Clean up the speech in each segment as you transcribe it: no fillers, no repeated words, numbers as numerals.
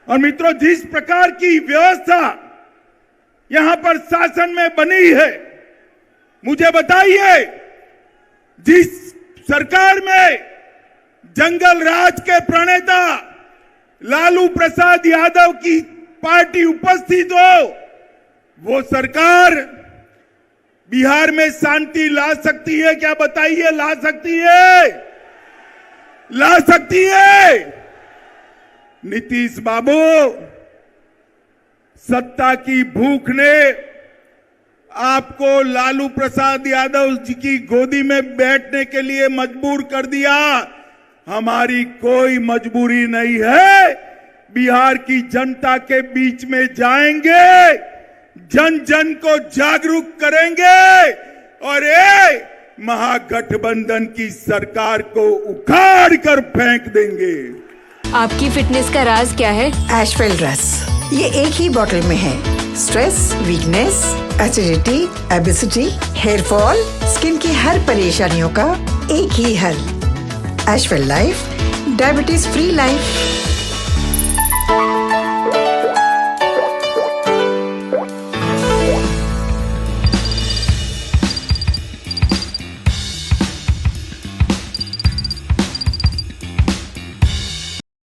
और मित्रों, जिस प्रकार की व्यवस्था यहां पर शासन में बनी है, मुझे बताइए, जिस सरकार में जंगल राज के प्रणेता लालू प्रसाद यादव की पार्टी उपस्थित हो, वो सरकार बिहार में शांति ला सकती है क्या? बताइए, ला सकती है? ला सकती है? नीतीश बाबू, सत्ता की भूख ने आपको लालू प्रसाद यादव जी की गोदी में बैठने के लिए मजबूर कर दिया। हमारी कोई मजबूरी नहीं है। बिहार की जनता के बीच में जाएंगे, जन जन को जागरूक करेंगे और ये महागठबंधन की सरकार को उखाड़ कर फेंक देंगे। आपकी फिटनेस का राज क्या है? एशवेल ड्रेस, ये एक ही बोतल में है। Stress, weakness, acidity, obesity, hair fall, skin की हर परेशानियों का एक ही हल। एशवेल लाइफ, डायबिटीज फ्री लाइफ।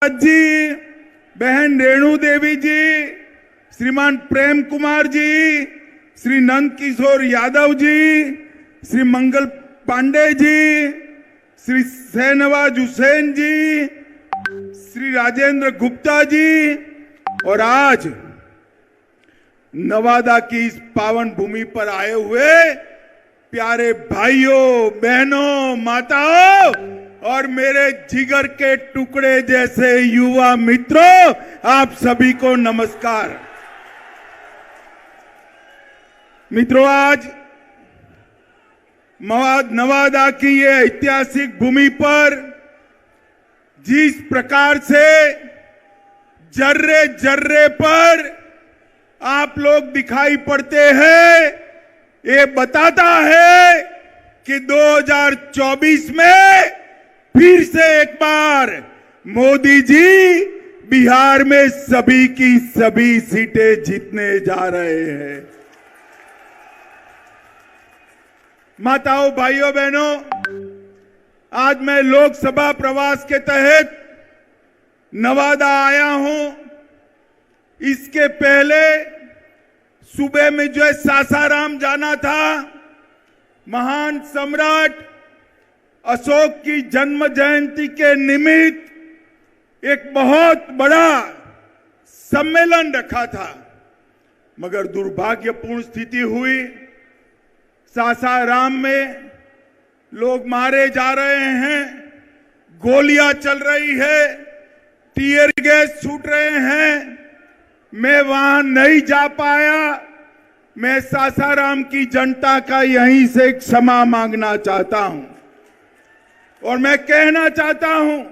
जी, बहन रेणु देवी जी, श्रीमान प्रेम कुमार जी, श्री नंद किशोर यादव जी, श्री मंगल पांडे जी, श्री शहनवाज हुसैन जी, श्री राजेंद्र गुप्ता जी और आज नवादा की इस पावन भूमि पर आए हुए प्यारे भाइयों, बहनों, माताओं और मेरे जिगर के टुकड़े जैसे युवा मित्रों, आप सभी को नमस्कार। मित्रों, आज नवादा की ये ऐतिहासिक भूमि पर जिस प्रकार से जर्रे जर्रे पर आप लोग दिखाई पड़ते हैं, ये बताता है कि 2024 में फिर से एक बार मोदी जी बिहार में सभी की सभी सीटें जीतने जा रहे हैं। माताओं, भाइयों, बहनों, आज मैं लोकसभा प्रवास के तहत नवादा आया हूं। इसके पहले सुबह में जो है सासाराम जाना था। महान सम्राट अशोक की जन्म जयंती के निमित्त एक बहुत बड़ा सम्मेलन रखा था, मगर दुर्भाग्यपूर्ण स्थिति हुई। सासाराम में लोग मारे जा रहे हैं, गोलियां चल रही है, टीयर गैस छूट रहे हैं। मैं वहां नहीं जा पाया। मैं सासाराम की जनता का यहीं से क्षमा मांगना चाहता हूं और मैं कहना चाहता हूं,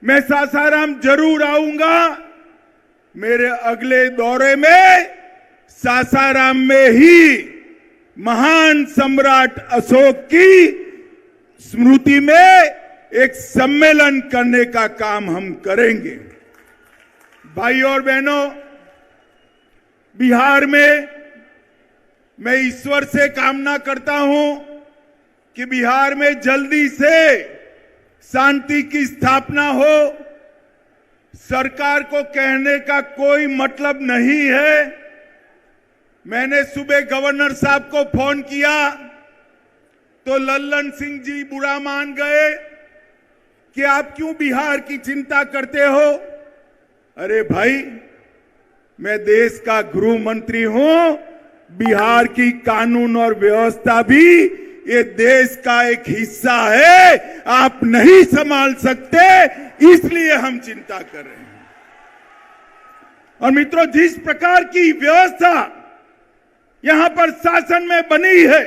मैं सासाराम जरूर आऊंगा। मेरे अगले दौरे में सासाराम में ही महान सम्राट अशोक की स्मृति में एक सम्मेलन करने का काम हम करेंगे। भाइयों और बहनों, बिहार में मैं ईश्वर से कामना करता हूं कि बिहार में जल्दी से शांति की स्थापना हो। सरकार को कहने का कोई मतलब नहीं है। मैंने सुबह गवर्नर साहब को फोन किया तो लल्लन सिंह जी बुरा मान गए कि आप क्यों बिहार की चिंता करते हो। अरे भाई, मैं देश का गृह मंत्री हूं। बिहार की कानून और व्यवस्था भी ये देश का एक हिस्सा है। आप नहीं संभाल सकते, इसलिए हम चिंता कर रहे हैं। और मित्रों, जिस प्रकार की व्यवस्था यहां पर शासन में बनी है,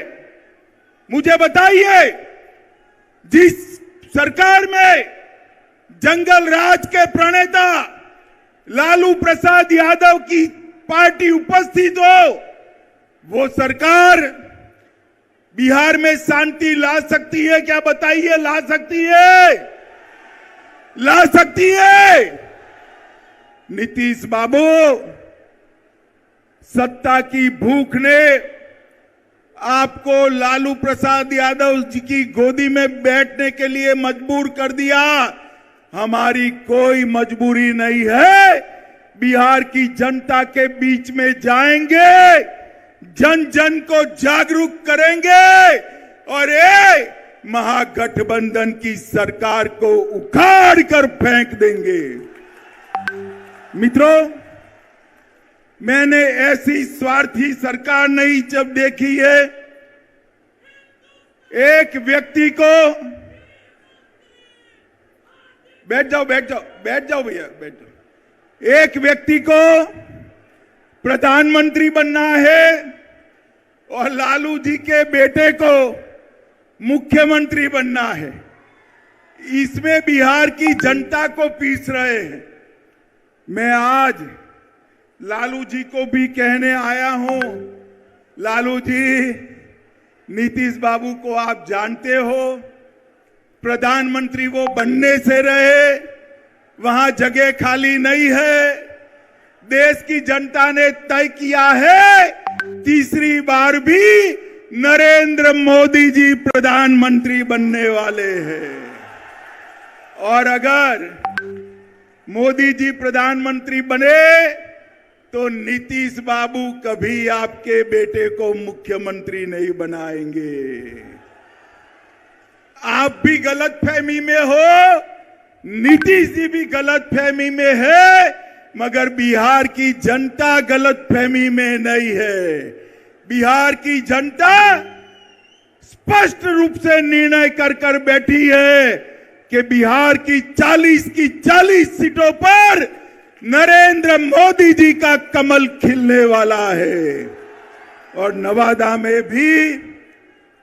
मुझे बताइए, जिस सरकार में जंगल राज के प्रणेता लालू प्रसाद यादव की पार्टी उपस्थित हो, वो सरकार बिहार में शांति ला सकती है क्या? बताइए, ला सकती है? ला सकती है? नीतीश बाबू, सत्ता की भूख ने आपको लालू प्रसाद यादव जी की गोदी में बैठने के लिए मजबूर कर दिया। हमारी कोई मजबूरी नहीं है। बिहार की जनता के बीच में जाएंगे, जन जन को जागरूक करेंगे और ये महागठबंधन की सरकार को उखाड़ कर फेंक देंगे। मित्रों, मैंने ऐसी स्वार्थी सरकार नहीं जब देखी है। एक व्यक्ति को बैठ जाओ भैया, बैठ जाओ। एक व्यक्ति को प्रधानमंत्री बनना है और लालू जी के बेटे को मुख्यमंत्री बनना है। इसमें बिहार की जनता को पीस रहे हैं। मैं आज लालू जी को भी कहने आया हूं, लालू जी, नीतीश बाबू को आप जानते हो, प्रधानमंत्री वो बनने से रहे, वहां जगह खाली नहीं है। देश की जनता ने तय किया है तीसरी बार भी नरेंद्र मोदी जी प्रधानमंत्री बनने वाले हैं। और अगर मोदी जी प्रधानमंत्री बने तो नीतीश बाबू कभी आपके बेटे को मुख्यमंत्री नहीं बनाएंगे। आप भी गलतफहमी में हो, नीतीश जी भी गलतफहमी में है, मगर बिहार की जनता गलतफहमी में नहीं है। बिहार की जनता स्पष्ट रूप से निर्णय कर बैठी है कि बिहार की 40 सीटों पर नरेंद्र मोदी जी का कमल खिलने वाला है और नवादा में भी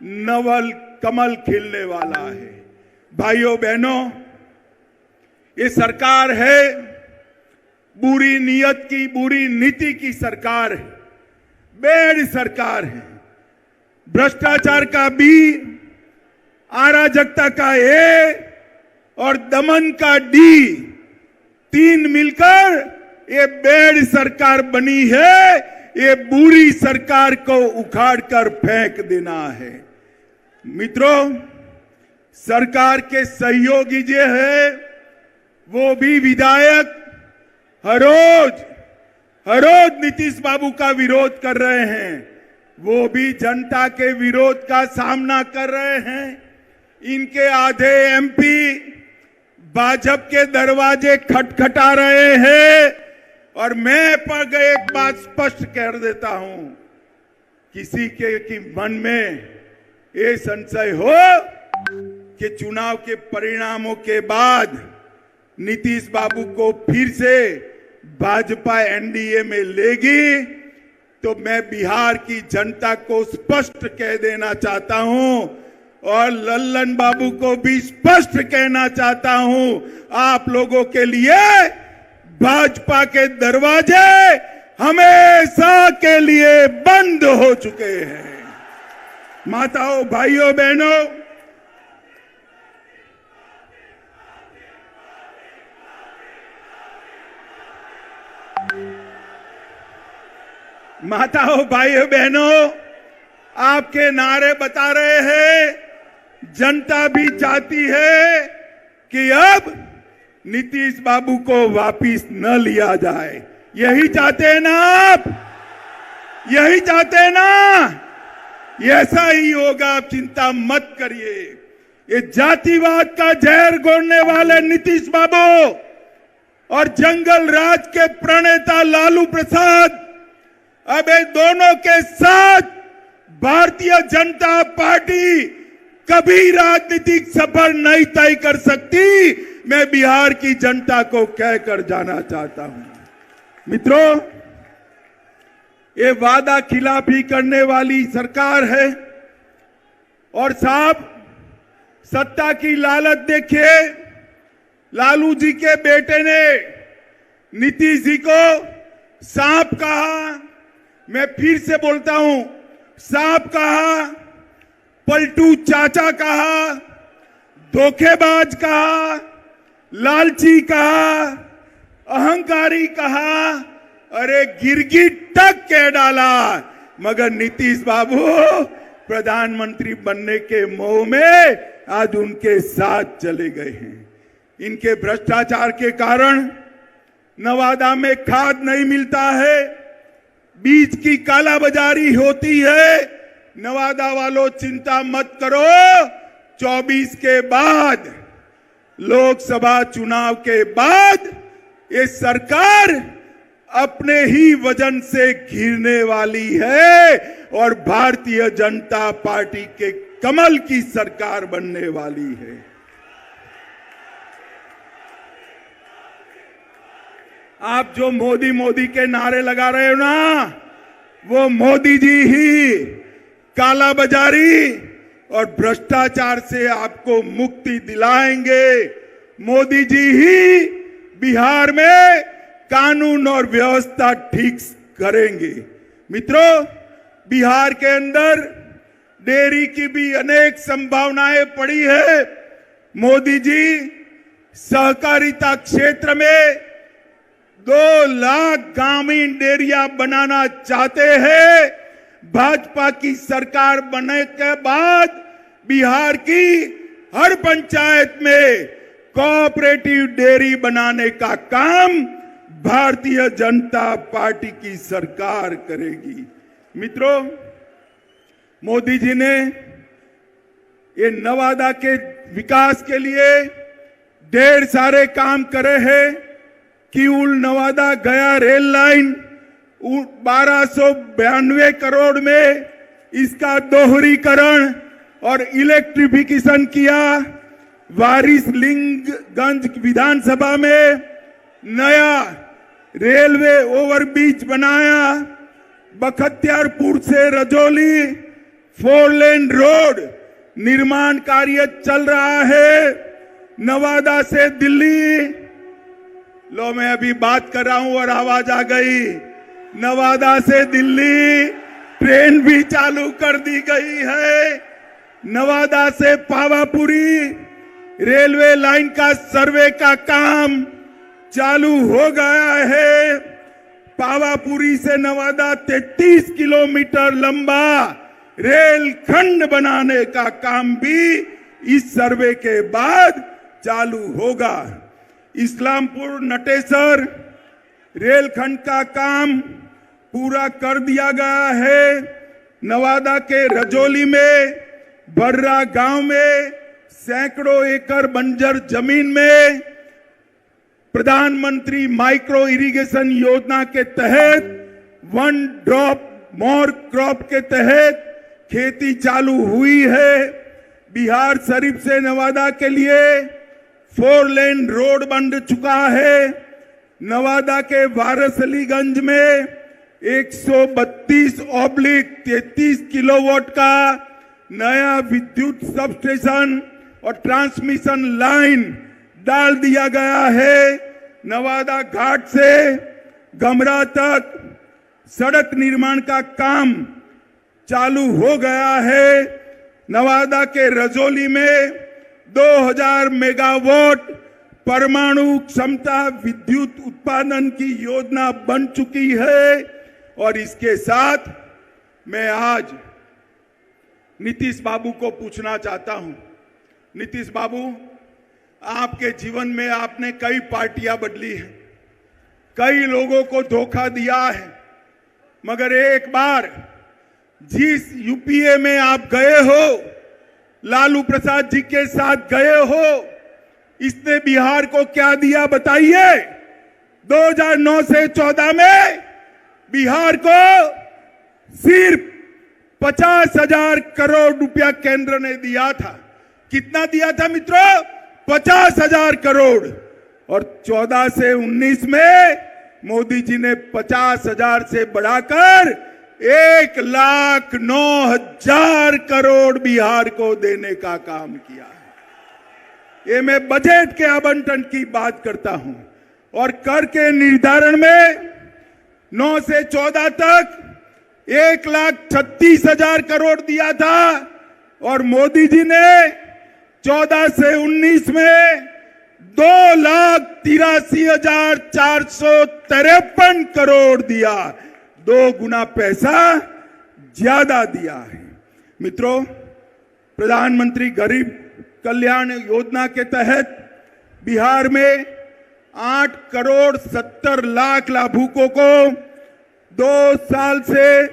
नवल कमल खिलने वाला है। भाइयों बहनों, ये सरकार है बुरी नीयत की, बुरी नीति की सरकार है, बेड़ सरकार है। भ्रष्टाचार का बी, अराजकता का ए और दमन का डी, तीन मिलकर ये बेड़ सरकार बनी है। ये बुरी सरकार को उखाड़ कर फेंक देना है। मित्रों, सरकार के सहयोगी जो है वो भी विधायक हर रोज नीतीश बाबू का विरोध कर रहे हैं। वो भी जनता के विरोध का सामना कर रहे हैं। इनके आधे एमपी भाजपा के दरवाजे खटखटा रहे हैं। और मैं एक बात स्पष्ट कर देता हूं, किसी के मन में ये संशय हो कि चुनाव के परिणामों के बाद नीतीश बाबू को फिर से भाजपा एनडीए में लेगी, तो मैं बिहार की जनता को स्पष्ट कह देना चाहता हूं और लल्लन बाबू को भी स्पष्ट कहना चाहता हूं, आप लोगों के लिए भाजपा के दरवाजे हमेशा के लिए बंद हो चुके हैं। माताओं, भाइयों, बहनों, आपके नारे बता रहे हैं, जनता भी चाहती है कि अब नीतीश बाबू को वापिस न लिया जाए। यही चाहते हैं ना आप? यही चाहते हैं ना? ऐसा ही होगा, आप चिंता मत करिए। ये जातिवाद का जहर घोलने वाले नीतीश बाबू और जंगल राज के प्रणेता लालू प्रसाद अब ये दोनों के साथ भारतीय जनता पार्टी कभी राजनीतिक सफर नहीं तय कर सकती। मैं बिहार की जनता को कहकर जाना चाहता हूं। मित्रों, ये वादा खिलाफी करने वाली सरकार है और साहब, सत्ता की लालच देखिए। लालू जी के बेटे ने नीतीश जी को सांप कहा, मैं फिर से बोलता हूं, सांप कहा, पलटू चाचा कहा, धोखेबाज कहा, लालची कहा, अहंकार बेरोजगारी कहा, अरे गिरगिट तक कह डाला, मगर नीतीश बाबू प्रधानमंत्री बनने के मोह में आज उनके साथ चले गए हैं। इनके भ्रष्टाचार के कारण नवादा में खाद नहीं मिलता है, बीज की कालाबाजारी होती है। नवादा वालों चिंता मत करो, 24 के बाद, लोकसभा चुनाव के बाद ये सरकार अपने ही वजन से घिरने वाली है और भारतीय जनता पार्टी के कमल की सरकार बनने वाली है। आप जो मोदी मोदी के नारे लगा रहे हो ना, वो मोदी जी ही कालाबाजारी और भ्रष्टाचार से आपको मुक्ति दिलाएंगे। मोदी जी ही बिहार में कानून और व्यवस्था ठीक करेंगे। मित्रों, बिहार के अंदर डेयरी की भी अनेक संभावनाएं पड़ी है। मोदी जी सहकारिता क्षेत्र में 2 लाख ग्रामीण डेयरिया बनाना चाहते हैं। भाजपा की सरकार बनने के बाद बिहार की हर पंचायत में कोऑपरेटिव डेयरी बनाने का काम भारतीय जनता पार्टी की सरकार करेगी। मित्रों, मोदी जी ने ये नवादा के विकास के लिए ढेर सारे काम करे हैं। किऊल नवादा गया रेल लाइन 1292 करोड़ में इसका दोहरीकरण और इलेक्ट्रिफिकेशन किया। वारिसलिंगगंज विधानसभा में नया रेलवे ओवरब्रिज बनाया। बख्तियारपुर से रजौली 4 लेन रोड निर्माण कार्य चल रहा है। नवादा से दिल्ली, लो मैं अभी बात कर रहा हूं और आवाज आ गई, नवादा से दिल्ली ट्रेन भी चालू कर दी गई है। नवादा से पावापुरी रेलवे लाइन का सर्वे का काम चालू हो गया है। पावापुरी से नवादा 33 किलोमीटर लंबा रेल खंड बनाने का काम भी इस सर्वे के बाद चालू होगा। इस्लामपुर नटेसर रेलखंड का काम पूरा कर दिया गया है। नवादा के रजौली में बर्रा गांव में सैकड़ों एकड़ बंजर जमीन में प्रधानमंत्री माइक्रो इरिगेशन योजना के तहत 1 ड्रॉप मोर क्रॉप के तहत खेती चालू हुई है। बिहार शरीफ से नवादा के लिए 4 लेन रोड बन चुका है। नवादा के वारसलीगंज में 132/33 किलोवाट का नया विद्युत सबस्टेशन और ट्रांसमिशन लाइन डाल दिया गया है। नवादा घाट से गमरा तक सड़क निर्माण का काम चालू हो गया है। नवादा के रजौली में 2000 मेगावाट परमाणु क्षमता विद्युत उत्पादन की योजना बन चुकी है। और इसके साथ मैं आज नीतीश बाबू को पूछना चाहता हूं, नीतीश बाबू, आपके जीवन में आपने कई पार्टियां बदली हैं, कई लोगों को धोखा दिया है, मगर एक बार जिस यूपीए में आप गए हो, लालू प्रसाद जी के साथ गए हो, इसने बिहार को क्या दिया बताइए। 2009 से 14 में बिहार को सिर्फ 50,000 करोड़ रुपया केंद्र ने दिया था। कितना दिया था मित्रों? 50,000 करोड़। और 14 से 19 में मोदी जी ने 50,000 से बढ़ाकर 1,09,000 करोड़ बिहार को देने का काम किया है। ये मैं बजट के आवंटन की बात करता हूं। और कर के निर्धारण में 9 से 14 तक 1,36,000 करोड़ दिया था और मोदी जी ने 14 से 19 में 2,83,453 करोड़ दिया, 2 गुना पैसा ज्यादा दिया है। मित्रों, प्रधानमंत्री गरीब कल्याण योजना के तहत बिहार में 8,70,00,000 लाभुकों को 2 साल से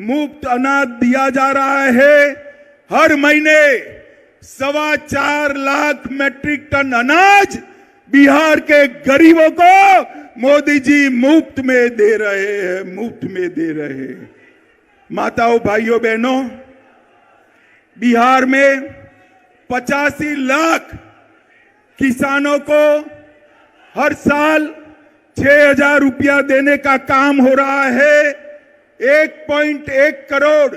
मुफ्त अनाज दिया जा रहा है। हर महीने 4.25 लाख मैट्रिक टन अनाज बिहार के गरीबों को मोदी जी मुफ्त में दे रहे हैं, मुफ्त में दे रहे हैं। माताओं, भाइयों, बहनों, बिहार में 85 लाख किसानों को हर साल 6,000 रुपया देने का काम हो रहा है। 1.1 करोड़,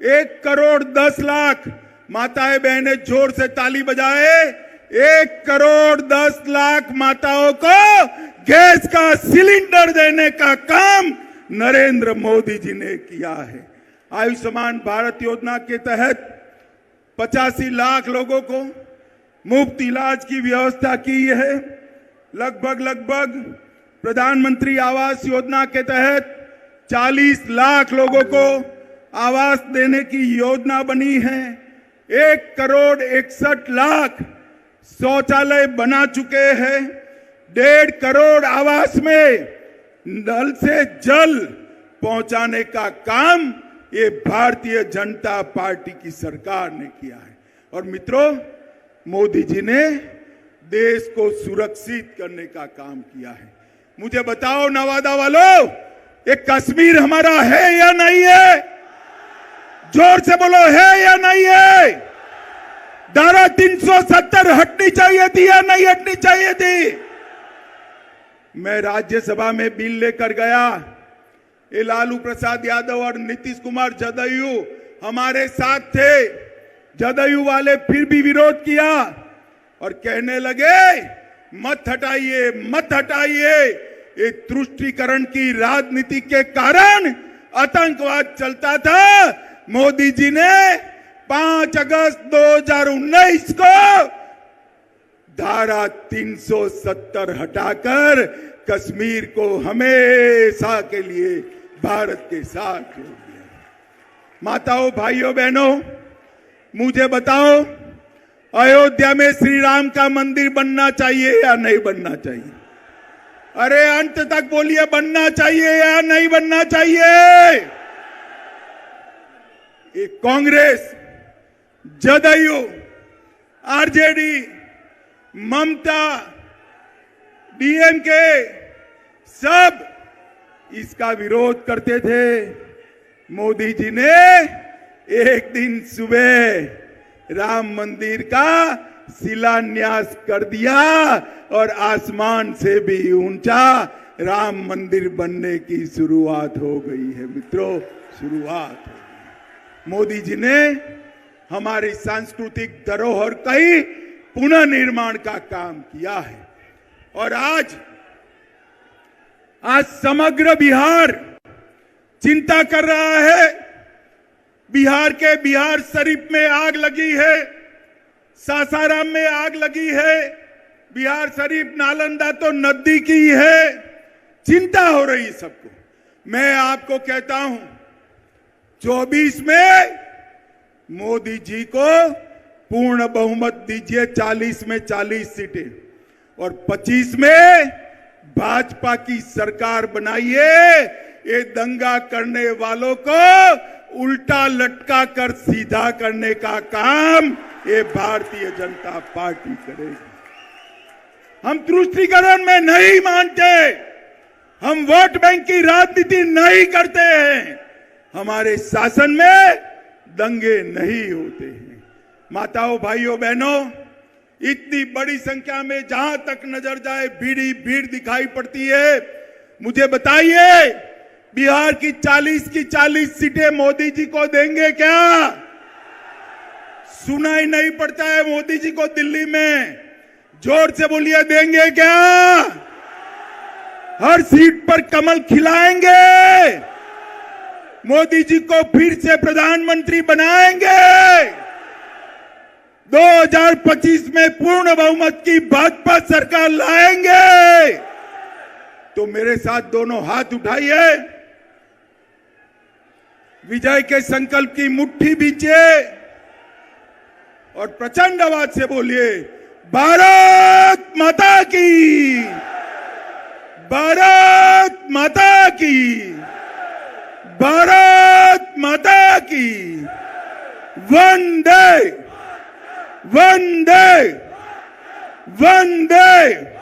1,10,00,000 माताएं बहनें जोर से ताली बजाए। 1,10,00,000 माताओं को गैस का सिलेंडर देने का काम नरेंद्र मोदी जी ने किया है। आयुष्मान भारत योजना के तहत 85 लाख लोगों को मुफ्त इलाज की व्यवस्था की है। लगभग प्रधानमंत्री आवास योजना के तहत 40 लाख लोगों को आवास देने की योजना बनी है। 1,61,00,000 शौचालय बना चुके हैं। 1.5 करोड़ आवास में नल से जल पहुंचाने का काम ये भारतीय जनता पार्टी की सरकार ने किया है। और मित्रों, मोदी जी ने देश को सुरक्षित करने का काम किया है। मुझे बताओ नवादा वालों, ये कश्मीर हमारा है या नहीं है? जोर से बोलो, है या नहीं है? धारा 370 हटनी चाहिए थी या नहीं हटनी चाहिए थी? मैं राज्यसभा में बिल लेकर गया। ये लालू प्रसाद यादव और नीतीश कुमार जदयू हमारे साथ थे। जदयू वाले फिर भी विरोध किया और कहने लगे मत हटाइए, मत हटाइए। ये तुष्टीकरण की राजनीति के कारण आतंकवाद चलता था। मोदी जी ने 5 अगस्त 2019 को धारा 370 हटाकर कश्मीर को हमेशा के लिए भारत के साथ जोड़ दिया। माताओं, भाइयों, बहनों, मुझे बताओ, अयोध्या में श्री राम का मंदिर बनना चाहिए या नहीं बनना चाहिए? अरे अंत तक बोलिए, बनना चाहिए या नहीं बनना चाहिए? ये कांग्रेस, जदयू, आरजेडी, ममता, डीएमके सब इसका विरोध करते थे। मोदी जी ने एक दिन सुबह राम मंदिर का शिलान्यास कर दिया और आसमान से भी ऊंचा राम मंदिर बनने की शुरुआत हो गई है। मित्रों, शुरुआत हो गई। मोदी जी ने हमारी सांस्कृतिक धरोहर का ही पुनः निर्माण का काम किया है। और आज समग्र बिहार चिंता कर रहा है। बिहार के बिहार शरीफ में आग लगी है, सासाराम में आग लगी है। बिहार शरीफ नालंदा तो नजदीक ही है। चिंता हो रही सबको। मैं आपको कहता हूं, 24 में मोदी जी को पूर्ण बहुमत दीजिए, 40 में 40 सीटें, और 25 में भाजपा की सरकार बनाइए। ये दंगा करने वालों को उल्टा लटका कर सीधा करने का काम ये भारतीय जनता पार्टी करेगी। हम तुष्टीकरण में नहीं मानते, हम वोट बैंक की राजनीति नहीं करते हैं। हमारे शासन में दंगे नहीं होते हैं। माताओं, भाइयों, बहनों, इतनी बड़ी संख्या में जहां तक नजर जाए भीड़ दिखाई पड़ती है। मुझे बताइए, बिहार की 40 सीटें मोदी जी को देंगे क्या? सुनाई नहीं पड़ता है मोदी जी को दिल्ली में। जोर से बोलिए, देंगे क्या? हर सीट पर कमल खिलाएंगे, मोदी जी को फिर से प्रधानमंत्री बनाएंगे। 2025 में पूर्ण बहुमत की भाजपा सरकार लाएंगे। तो मेरे साथ दोनों हाथ उठाइए, विजय के संकल्प की मुट्ठी बींचिए और प्रचंड आवाज से बोलिए, भारत माता की, भारत माता की, भारत माता की। वंदे वंदे वंदे।